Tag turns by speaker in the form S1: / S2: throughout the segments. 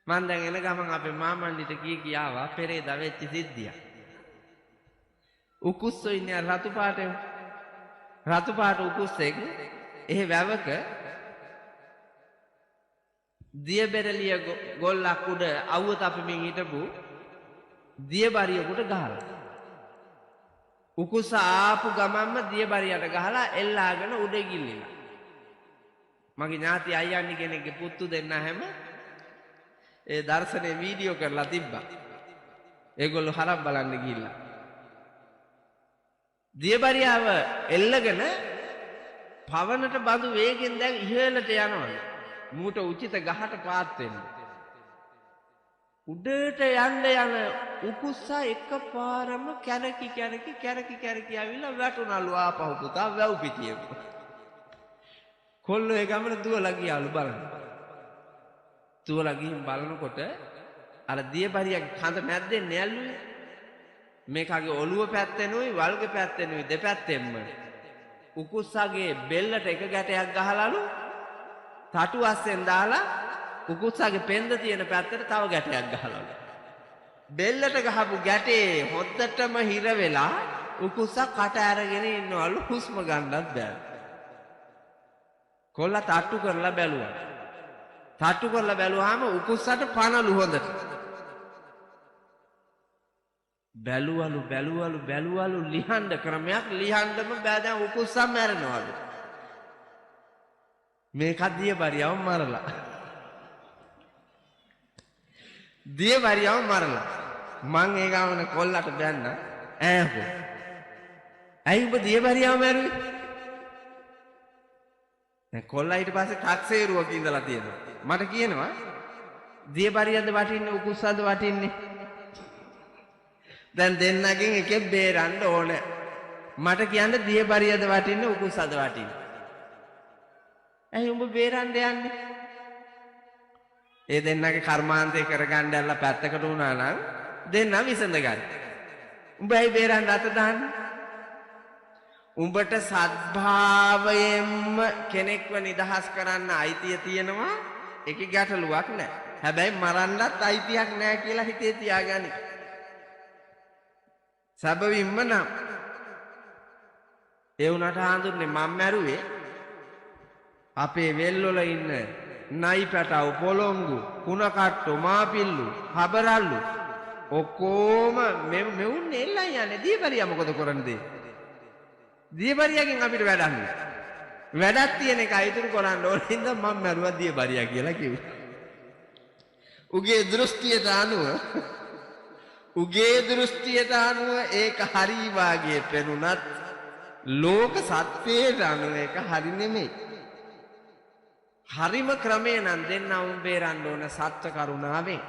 S1: මං දැන් එන ගමන් අපේ මාමණ්ඩිට කියාවා පෙරේදා වෙච්ච සිද්ධිය. උකුස්සෝ ඉන්නේ රතු පාටේ. රතු පාට උකුස්සෙක් එහෙ වැවක දියබෙරළිය ගොල්ලක් උඩ අවුව තපමින් හිටපු දියබරියෙකුට ගහලා. උකුස්ස ආපු ගමන්ම දියබරියට ගහලා එල්ලාගෙන උඩ ගිල්ලිලා. මගේ ඥාති අයියන්නි කෙනෙක්ගේ පුතු දෙන්න හැම ඒ දර්ශනේ වීඩියෝ කරලා තිබ්බා. ඒගොල්ලෝ හරක් බලන්න ගිහිල්ලා. දියබරියාව එල්ලගෙන පවනට බඳු වේගෙන් දැන් ඉහළට යනවා. මූට උචිත ගහට පාත් වෙන්න. උඩට යන්න යන උකුස්සා එකපාරම කැරකි ඇවිල්ලා වැටුණලු ආපහු පුතා වැව් පිටියෙම. කොල්ලෝ ඒ ගමන දුවලා ගියාලු බලන්න. දුවලා ගිහින් බලනකොට අර දියබරියගේ කඳ මැද්දෙන් නැල්ලුවේ. මේකගේ ඔළුව පැත්තෙනුයි වල්ගේ පැත්තෙනුයි දෙපැත්තෙන්ම උකුස්සගේ බෙල්ලට එක ගැටයක් ගහලාලු තටු අස්සෙන් දාලා උකුස්සගේ පෙන්ද තියෙන පැත්තට තව ගැටයක් ගහලාලු බෙල්ලට ගහපු ගැටේ හොද්දටම හිර වෙලා උකුස්සා කට අරගෙන ඉන්නවලු හුස්ම ගන්නත් බෑ. කොල්ලා තට්ටු කරලා බැලුවා. තට්ටු කරලා බැලුවාම උකුස්සට පනලු හොඳට. බැලුවලු ලිහන්න ක්‍රමයක් ලිහන්නම බෑ දැන් උකුස්සා මැරෙනවලු. මේකත් දියබරියව මරලා. දියබරියව මරලා. මං ඒ ගමන කොල්ලට බැන්න ඈහො. ඇයි ඔබ දියබරියව මැරුවේ? දැන් කොල්ලා ඊට පස්සේ 탁සේරුවක ඉඳලා තියෙනවා. මට කියනවා දියබරියද වටින්නේ උකුස්සාද වටින්නේ? දැන් දෙන්නගෙන් එකෙක් බේරන්න ඕන. මට කියන්න දියබරියද වටින්නේ උකුස්සාද වටින්නේ? ඇයි උඹ බේරන්න යන්නේ? ඒ දෙන්නගේ කර්මාන්තේ කරගන්න ඇල්ල පැත්තකට වුණා නම් දෙන්න විසඳ ගන්න. උඹ ඇයි බේරන්න අත දාන්නේ? උඹට සද්භාවයෙන්ම කෙනෙක්ව නිදහස් කරන්න අයිතිය තියෙනවා. ඒකේ ගැටලුවක් නැහැ. හැබැයි මරන්නත් අයිතියක් නැහැ කියලා හිතේ තියාගනි. සැබවින්ම නම් ඒ උනට හඳුන්නේ මම මැරුවේ අපේ වෙල්වල ඉන්න නයි පැටව පොළොංගු කුණකට්ටු මාපිල්ලු හබරල්ලු ඔක්කොම මෙවුන් එල්ලන් යන්නේ දියබරියා මොකද කරන්නේ? දියබරියාගෙන් අපිට වැඩක් නෑ. වැඩක් තියෙන එක අයිතුරු කරන්න ඕන හින්දා මම මැරුවා දියබරියා කියලා කිව්වා. උගේ දෘෂ්ටියට අනුව ඒක හරි වාගේ පෙනුනත් ලෝක සත්‍යයට අනුව ඒක හරි නෙමෙයි. හරිම ක්‍රමේ නම් දෙන්නවුන් බේරන්න ඕන සත්‍ය කරුණාවෙන්.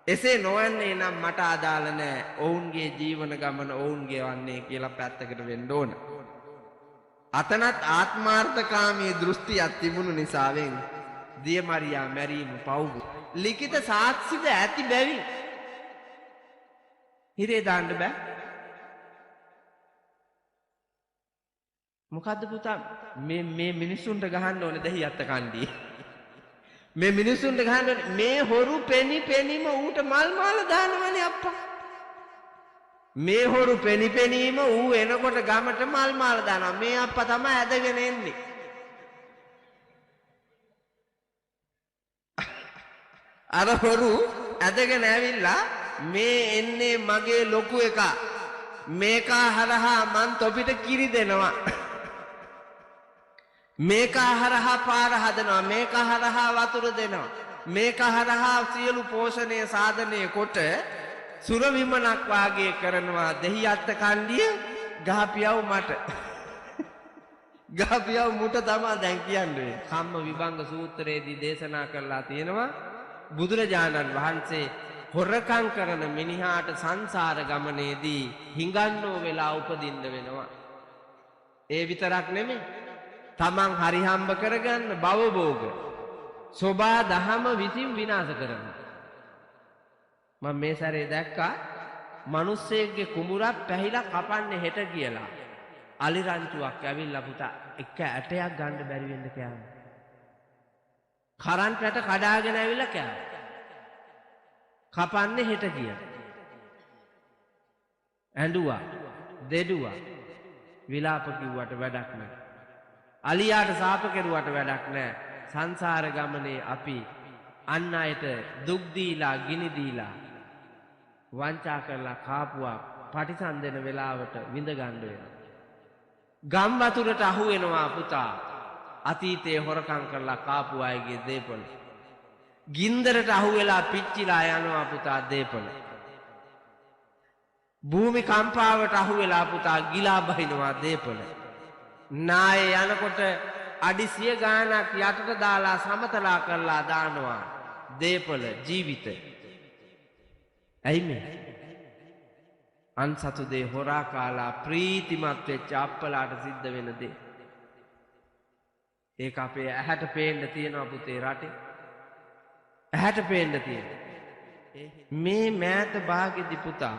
S1: එසේ නොවන්නේ නම් මට අදාළ නැහැ. ඔවුන්ගේ ජීවන ගමන ඔවුන්ගේ වන්නේ කියලා පැත්තකට වෙන්න ඕන. අතනත් ආත්මාර්ථකාමී දෘෂ්ටියක් තිබුණු නිසාවෙන් දියමරියා මැරීම පව්ගු. ලිඛිත සාක්ෂිද ඇති බැවින් හිරේ දාන්න බෑ. මොකද්ද පුතා මේ මිනිස්සුන්ට ගහන්න ඕනේ දෙහියත්ත කණ්ඩිය. මේ මිනිස්සුන්ට ගහන්න ඕනේ මේ හොරු පෙනිම ඌට මල් මාල දානවනේ අප්පා. මේ හොරු පෙනිම ඌ එනකොට ගමට මල් මාල දානවා. මේ අප්පා තමයි ඇදගෙන එන්නේ. අර හොරු ඇදගෙන ඇවිල්ලා මේ එන්නේ මගේ ලොකු එකා. මේකා හරහා මං තොපිට කිරි දෙනවා. මේකා හරහා පාර හදනවා. මේකා හරහා වතුර දෙනවා. මේකා හරහා සියලු පෝෂණය සාධනය කොට සුරවිමනක් වාගේ කරනවා. දෙහියත්ත කණ්ඩිය ගහපියව මට. ගහපියව මුට තමයි දැන් කියන්නේ. කම්ම විභංග සූත්‍රයේදී දේශනා කරලා තියෙනවා බුදුරජාණන් වහන්සේ හොරකම් කරන මිනිහාට සංසාර ගමනේදී හිඟන්නෝ වෙලා උපදින්න වෙනවා. ඒ විතරක් නෙමෙයි. තමන් හරි හම්බ කරගන්න භවභෝග සෝබා දහම විසින් විනාශ කරනවා. මම මේ සැරේ දැක්කා මිනිස්සෙක්ගේ කුඹුරක් පැහිලා කපන්නේ හෙට කියලා. අලි රංචුවක් ඇවිල්ලා පුතා එක ඇටයක් ගන්න බැරි වෙන්න කෑවා. කරන්ට් පැට කඩාගෙන ඇවිල්ලා කෑවා. කපන්නේ හෙට කියලා. ඇඬුවා, දෙඩුවා, විලාප කිව්වට වැඩක් නැහැ. අලියාට සාප කෙරුවට වැඩක් නැහැ. සංසාර ගමනේ අපි අන් අයට දුක් දීලා, ගිනි දීලා, වංචා කරලා කාපුවා පටිසන්ධන වෙලාවට විඳ ගන්න වෙනවා. ගම් වතුරට අහු වෙනවා පුතා. අතීතයේ හොරකම් කරලා කාපු අයගේ දේපොළ. ගින්දරට අහු වෙලා පිච්චිලා යනවා පුතා දේපොළ. භූමි කම්පාවට අහු වෙලා පුතා ගිලා බහිනවා දේපොළ. නායේ යනකොට අඩි 100 ගාණක් යටට දාලා සමතලා කරලා දානවා දේපොළ ජීවිත. ඇයි මේ? අන්සතු දේ හොරා කාලා ප්‍රීතිමත් වෙච්ච අප්පලාට සිද්ධ වෙන දේ. ඒක අපේ ඇහැට පේන්න තියෙනවා පුතේ රටේ. ඇහැට පේන්න තියෙනවා. මේ මෑත භාගෙදි පුතා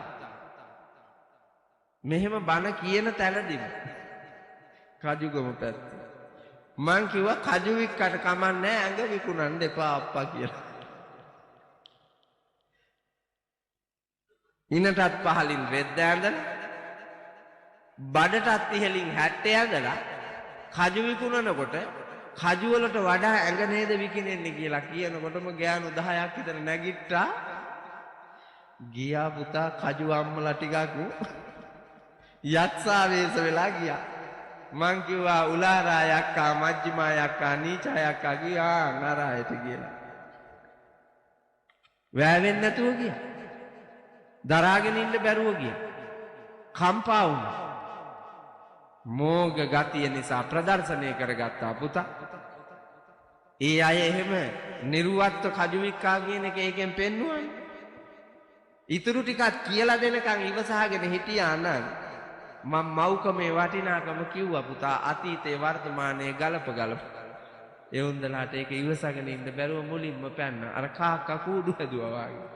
S1: මෙහෙම බණ කියන තැනදිම කජුගම පැත්තේ මං කිව්වා කජු වික්කට කමන්නේ ඇඟ විකුණන්න එපා අප්පා කියලා. ඉනටත් පහලින් රෙද්ද ඇඳලා බඩටත් ඉහලින් හැට්ටේ ඇඳලා කජු විකුණනකොට කජු වලට වඩා ඇඟ නේද විකිනෙන්නේ කියලා කියනකොටම ගෑනු 10ක් විතර නැගිට්ටා. ගියා පුතා කජු අම්මලා ටිකක් යක්ෂා වේශ වෙලා ගියා. මං කිව්වා උලාරා යක්කා, මජ්ක්‍ධිමා යක්කා, නීචා යක්කා ගියා නරායට කියලා. වැවෙන්නේ නැතුව ගියා. දරාගෙන ඉන්න බැරුව ගියා. කම්පා වුණා. මෝග ගතිය නිසා ප්‍රදර්ශනය කරගත්තා පුතා. ඒ අය එහෙම නිර්වත්ව කජු වික්කා කියන එක ඒකෙන් පෙන්නුවානේ. ඉතුරු ටිකක් කියලා දෙනකන් ඉවසාගෙන හිටියා නම් මම මෞකමේ වටිනාකම කිව්වා පුතා. අතීතේ වර්තමානයේ ගලප. ඒ උන්දලාට ඒක ඉවසගෙන ඉන්න බැරුව මුලින්ම පැන්න. අර කාක්කා කූඩු හැදුවා වගේ.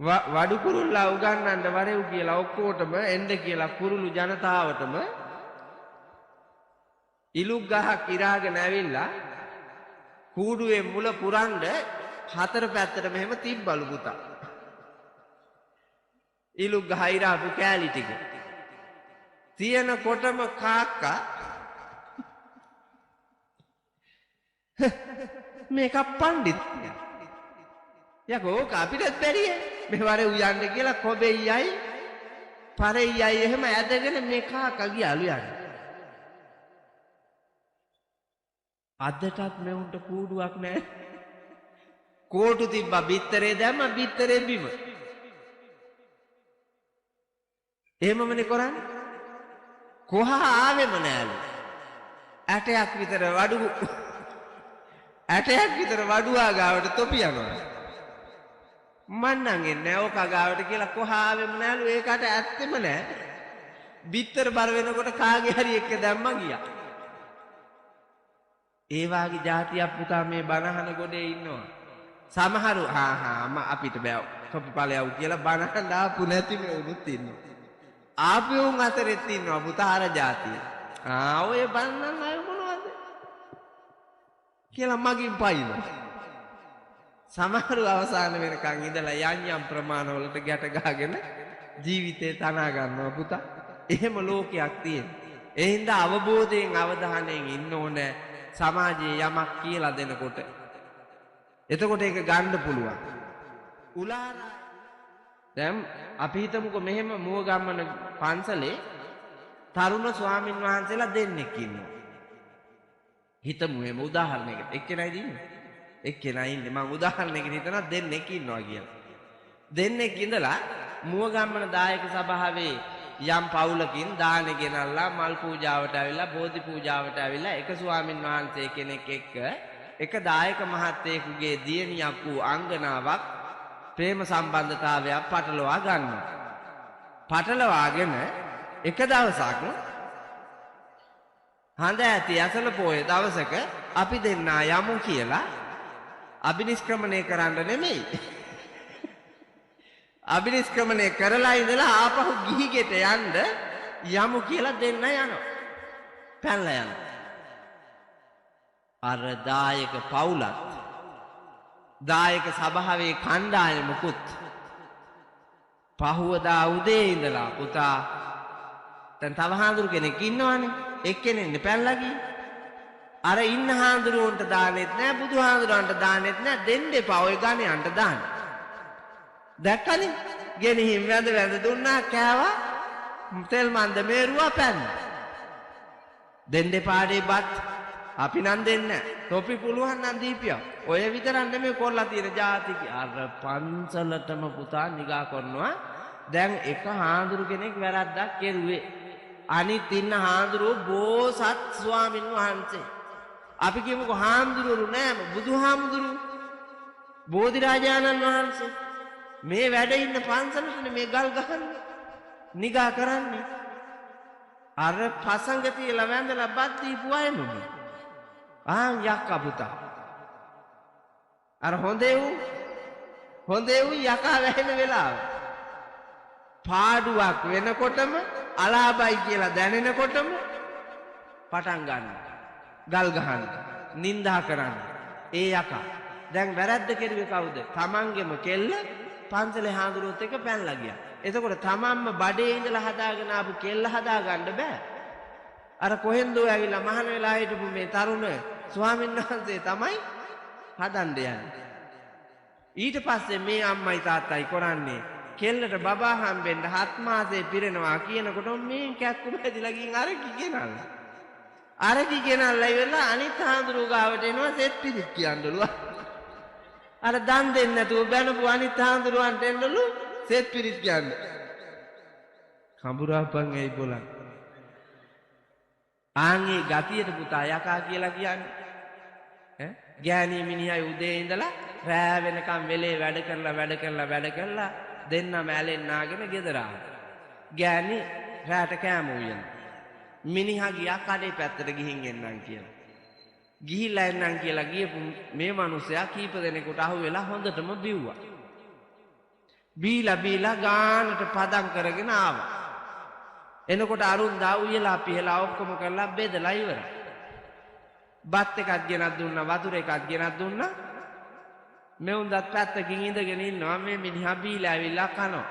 S1: වඩු කුරුල්ලා උගන්නන්න වරෙව් කියලා ඔක්කොටම එන්න කියලා කුරුළු ජනතාවටම ඉලුක් ගහක් ඉරාගෙන ඇවිල්ලා කූඩුවේ මුල පුරන්ඩ හතර පැත්තට මෙහෙම තිබ්බලු පුතා. ඉලුක් ගහ ඉරාපු කෑලි ටික තියෙනකොටම කාක්කා මේක පණ්ඩිත් යකෝ අපිටත් බැරිය මෙවර උයන්න කියලා කොබෙයියයි පරෙයියයි එහෙම ඇදගෙන මේ කාකා ගියාලු යන්නේ. අදටත් මෙවුන්ට කූඩුවක් නැහැ. කෝටු තිබ්බා බිත්තරේ දැම්ම බිත්තරේ බිම. එහෙමමනේ කරන්නේ. කොහා ආවෙම නෑලු. ඇටයක් විතර වඩුවා ගාවට තොපි යනවා. මන්නන් එන්නේ ඕක ගාවට කියලා කොහා ආවෙම නෑලු. ඒකට ඇත්තෙම නෑ. බිත්තර බර වෙනකොට කාගේ හරි එක්ක දැම්ම ගියා. ඒ වාගේ જાතියක් පුතා මේ බනහන ගොඩේ ඉන්නවා. සමහරු අපිට බෑ කොපිපලයව කියලා බනහන් දාපු නැති මෙවුනුත් ඉන්නවා. ආපියුන් අතරෙත් ඉන්නවා පුතා අර જાතිය. ඔය බන්නන් අය මොනවද කියලා මගින් පයින්නවා. සමහරු අවසාන වෙනකන් ඉඳලා යම් ප්‍රමාණවලට ගැට ගහගෙන ජීවිතේ තනා ගන්නවා පුතා. එහෙම ලෝකයක් තියෙන. ඒ හින්දා අවබෝධයෙන් අවධානයෙන් ඉන්න ඕනේ සමාජයේ යමක් කියලා දෙනකොට. එතකොට ඒක ගන්න පුළුවන්. උලාරා දැන් අපි හිතමුකෝ මෙහෙම මුවගම්මන පන්සලේ තරුණ ස්වාමින් වහන්සේලා දෙන්නෙක් ඉන්නවා. හිතමු එහෙම උදාහරණයකට. එක්කෙනයි ඉන්නේ. එක්කෙනයි ඉන්නේ. මම උදාහරණයකට හිතනවා දෙන්නෙක් ඉන්නවා කියලා. දෙන්නෙක් ඉඳලා මුවගම්මන දායක සභාවේ යම් පවුලකින් දානෙ ගෙනල්ලා මල් පූජාවට ඇවිල්ලා බෝධි පූජාවට ඇවිල්ලා එක ස්වාමින් වහන්සේ කෙනෙක් එක්ක එක දායක මහත්තයෙකුගේ දියණියක් වූ අංගනාවක් ප්‍රේම සම්බන්ධතාවයක් පටලවා ගන්නවා. පටලවාගෙන එක දවසක් හඳ ඇති ඇසළ පොය දවසක අපි දෙන්නා යමු කියලා අබිනිෂ්ක්‍රමණය කරන්න නෙමෙයි. අබිනිෂ්ක්‍රමණය කරලා ඉඳලා ආපහු ගිහි ගෙට යන්න යමු කියලා දෙන්න යනවා. පැනලා යනවා. අර දායක පවුලත් දායක සභාවේ කණ්ඩායමකුත් පහුවදා උදේ ඉඳලා පුතා දැන් තව හාමුදුරු කෙනෙක් ඉන්නවනේ එක්කෙනෙක් පැනලා ගියේ අර ඉන්න හාමුදුරුවන්ට දාන්නෙත් නෑ බුදුහාමුදුරන්ට දාන්නෙත් නෑ දෙන්න එපා ඔය ගණයන්ට දාන්න දැක්කනේ ගෙනihin වැඳ වැඳ දුන්නා කෑවා තෙල් මන්ද මේරුවා පැන්න දෙන්න එපාඩේ බත් අපි නම් දෙන්නේ තොපි පුළුවන් නම් දීපියා ඔය විතරක් නෙමෙයි කොල්ලා තියෙන જાති අර පන්සලටම පුතා නිගා කරනවා දැන් එක හාමුදුරු කෙනෙක් වැරද්දක් කෙරුවේ අනිත් ඉන්න හාමුදුරුවෝ බෝසත් ස්වාමින් වහන්සේ අපි කියමුකෝ හාමුදුරුවෝ නෑ බුදුහාමුදුරු බෝධිරාජානන් වහන්සේ මේ වැඩ ඉන්න පන්සලටනේ මේ ගල් ගහන්නේ නිගා කරන්නේ අර පසංග තියලා වැඳලා බත් දීපු අයම යක්කා පුතා අර හොඳේ වූ යකා වැහෙන වෙලාව පාඩුවක් වෙනකොටම අලාබයි කියලා දැනෙනකොටම පටන් ගන්න ගල් ගහන්න නිඳා කරන්න ඒ යකා දැන් වැරද්ද කෙරුවේ කවුද තමන්ගේම කෙල්ල පන්සලේ හාමුදුරුවොත් එක්ක පැනලා ගියා එතකොට තමන්ම බඩේ ඉඳලා හදාගෙන ආපු කෙල්ල හදා ගන්න බෑ අර කොහෙන්දෝ ඇවිල්ලා මහාන වෙලා හිටපු මේ තරුණ ස්වාමීන් වහන්සේ තමයි හදන්න යන්නේ ඊට පස්සේ මේ අම්මයි තාත්තයි කරන්නේ කෙල්ලට බබා හම්බෙන්න 7 මාසෙ පිරෙනවා කියනකොට මේ කැක්කුම හැදිලා ගින් අරකි ගෙනල්ලා ඉවරලා අනිත් හාමුදුරුවෝ ගාවට එනවා සෙත් පිළිත් කියන්නලු අර දන් දෙන්න නැතුව බැනපු අනිත් හාමුදුරුවන්ට එන්නලු සෙත් පිළිත් කියන්න කඹුරාපන් ඇයි බොලන් ආන්ගේ ගතියට පුතා යකා කියලා කියන්නේ ගෑණී මිනිහයි උදේ ඉඳලා රෑ වෙනකම් වෙලේ වැඩ කරලා දෙන්නම ඇලෙන් නාගෙන ගෙදර ආවා ගෑණි රැට කෑම උයන මිනිහා ගියා කඩේ පැත්තට ගිහින් එන්නම් කියලා ගිහිල්ලා එන්නම් කියලා ගියපු මේ මිනිසයා කීප දෙනෙකුට අහු වෙලා හොඳටම බිව්වා බීලා ගානට පදම් කරගෙන ආවා එනකොට අරුන්දා උයලා පිහලා ඔක්කොම කරලා බෙදලා ඉවරයි බත් එකක් ගෙනත් දුන්නා වතුර එකක් ගෙනත් දුන්නා මෙවුන්දත් පැත්තකින් ඉඳගෙන ඉන්නවා මේ මිනිහා බීලා ඇවිල්ලා කනවා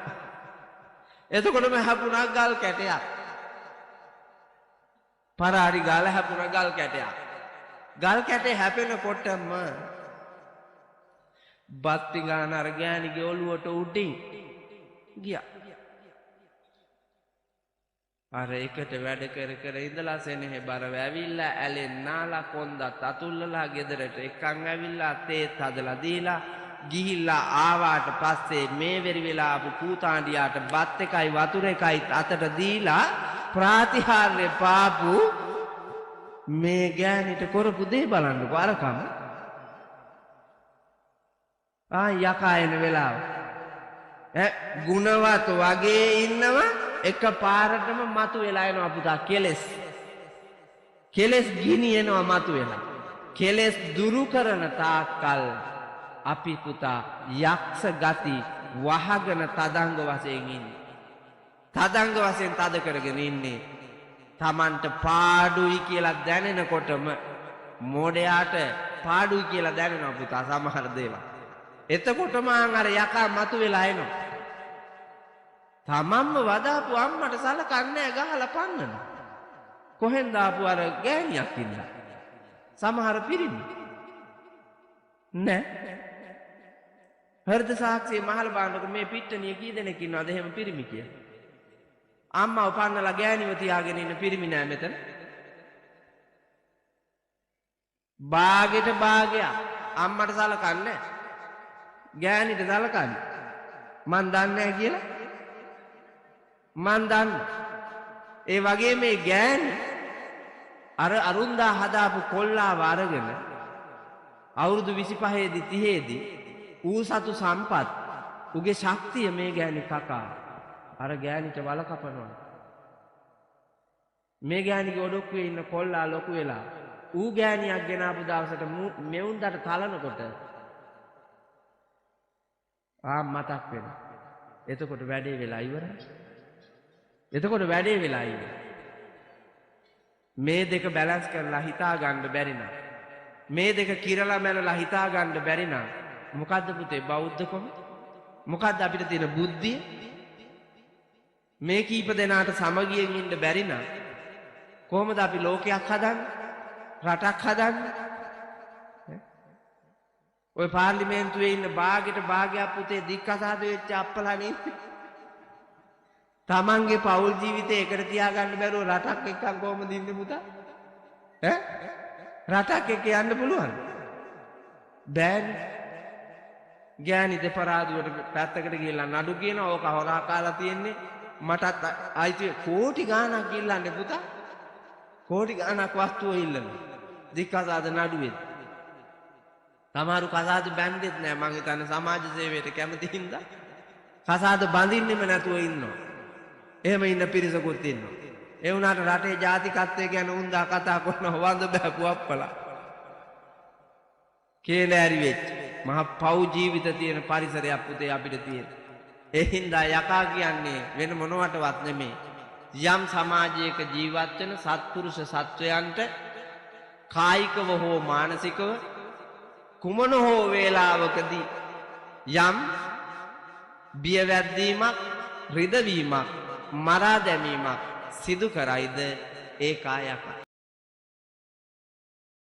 S1: එතකොටම හැපුණා ගල් කැටයක් පරාරි ගාලා හැපුණා ගල් කැටේ හැපෙනකොටම බත් පිඟාන අර ගෑණිගේ ඔළුවට උඩින් ගියා අර එකට වැඩ කර ඉඳලා සෙනෙහ බරව ඇවිල්ලා ඇලෙන් නාලා කොන්දත් අතුල්ලලා ගෙදරට එක්කන් ඇවිල්ලා තේත් හදලා දීලා ගිහිල්ලා ආවාට පස්සේ මේ වෙරි වෙලා ආපු කූතාණ්ඩියාට බත් එකයි වතුර එකයි අතට දීලා ප්‍රාතිහාර්ය පාපු මේ ගෑණිට කරපු දේ බලන්නකෝ අරකම යකා එන වෙලාව ගුණවත් වගේ ඉන්නවා එක පාරටම මතු වෙලා එනවා පුතා කෙලස් ගිනි එනවා මතු වෙලා කෙලස් දුරු කරන තාක්කල් අපි පුතා යක්ෂ ගති වහගෙන තදංග වශයෙන් ඉන්නේ තදංග වශයෙන් තද කරගෙන ඉන්නේ Tamanට පාඩුයි කියලා දැනෙනකොටම මොඩයාට පාඩුයි කියලා දැනෙනවා පුතා සමහර දේවල් එතකොටම අර යකා මතු වෙලා එනවා තමන්ම වදාපු අම්මට සලකන්නේ ගහලා පන්නන කොහෙන්ද ආපු අර ගෑණියක් ඉන්නා සමහර පිරිමි නෑ හෘද සාක්ෂිය මහල බාන්නක මේ පිට්ටනිය කී දෙනෙක් ඉන්නවද එහෙම පිරිමි කියලා අම්මා උපන්නලා ගෑණිව තියාගෙන ඉන්න පිරිමි නෑ මෙතන බාගෙට බාගයක් අම්මට සලකන්නේ ගෑණිට සලකන්නේ මන් දන්නේ නැහැ කියලා මන් දන්න ඒ වගේ මේ ගෑණි අර අරුන්දා හදාපු කොල්ලාව අරගෙන අවුරුදු 25 දී 30 දී ඌ සතු සම්පත් උගේ ශක්තිය මේ ගෑණි කකා අර ගෑණිට වල කපනවා මේ ගෑණිගේ ඔඩොක්කුවේ ඉන්න කොල්ලා ලොකු වෙලා ඌ ගෑණියක් ගෙනාපු දවසට මෙවුන්දට තලනකොට මතක් වෙනවා එතකොට වැඩේ වෙලා ඉවරයි මේ දෙක බැලන්ස් කරලා හිතා ගන්න බැරි නම් මේ දෙක කිරලා මැනලා හිතා ගන්න බැරි නම් මොකද්ද පුතේ බෞද්ධකම? මොකද්ද අපිට තියෙන බුද්ධිය? මේ කීප දෙනාට සමගියෙන් ඉන්න බැරි නම් කොහොමද අපි ලෝකයක් හදන්නේ? රටක් හදන්නේ? ඔය පාර්ලිමේන්තුවේ ඉන්න භාගයට භාගයක් පුතේ දික්කසාද වෙච්ච අප්පලානේ. තමන්ගේ පෞල් ජීවිතේ එකට තියාගන්න බැරුව රටක් එක්ක කොහොමද ඉන්නේ පුතා? රටක් එක්ක යන්න පුළුවන්? බෑනේ. ගෑණි දෙපරාදුවට පැත්තකට ගිහලා නඩු කියන ඕක හොරා කාලා තියෙන්නේ මටත් ආයිති කෝටි ගාණක් ඉල්ලන්නේ පුතා. කෝටි ගාණක් වස්තුව ඉල්ලන. දික්කසාද නඩුවේ. සමහරු කසාද බැන්දෙත් නෑ මං හිතන්නේ සමාජ සේවයට කැමති හින්දා. කසාද බඳින්නෙම නැතුව ඉන්නවා. එහෙම ඉන්න පිරිසකුත් ඉන්නවා. ඒ වුණාට රටේ ජාතිකත්වය ගැන උන්දා කතා කරන වඳ බෑපු අප්පලා. කේලෑරි වෙච්ච මහ පව් ජීවිත තියෙන පරිසරයක් පුතේ අපිට තියෙන. ඒ හින්දා යකා කියන්නේ වෙන මොනවටවත් නෙමෙයි. යම් සමාජයක ජීවත් වෙන සත්පුරුෂ සත්වයන්ට කායිකව හෝ මානසිකව කුමන හෝ වේලාවකදී යම් බියවැද්දීමක් රිදවීමක් මරා දැමීමක් සිදු කරයිද ඒ කායක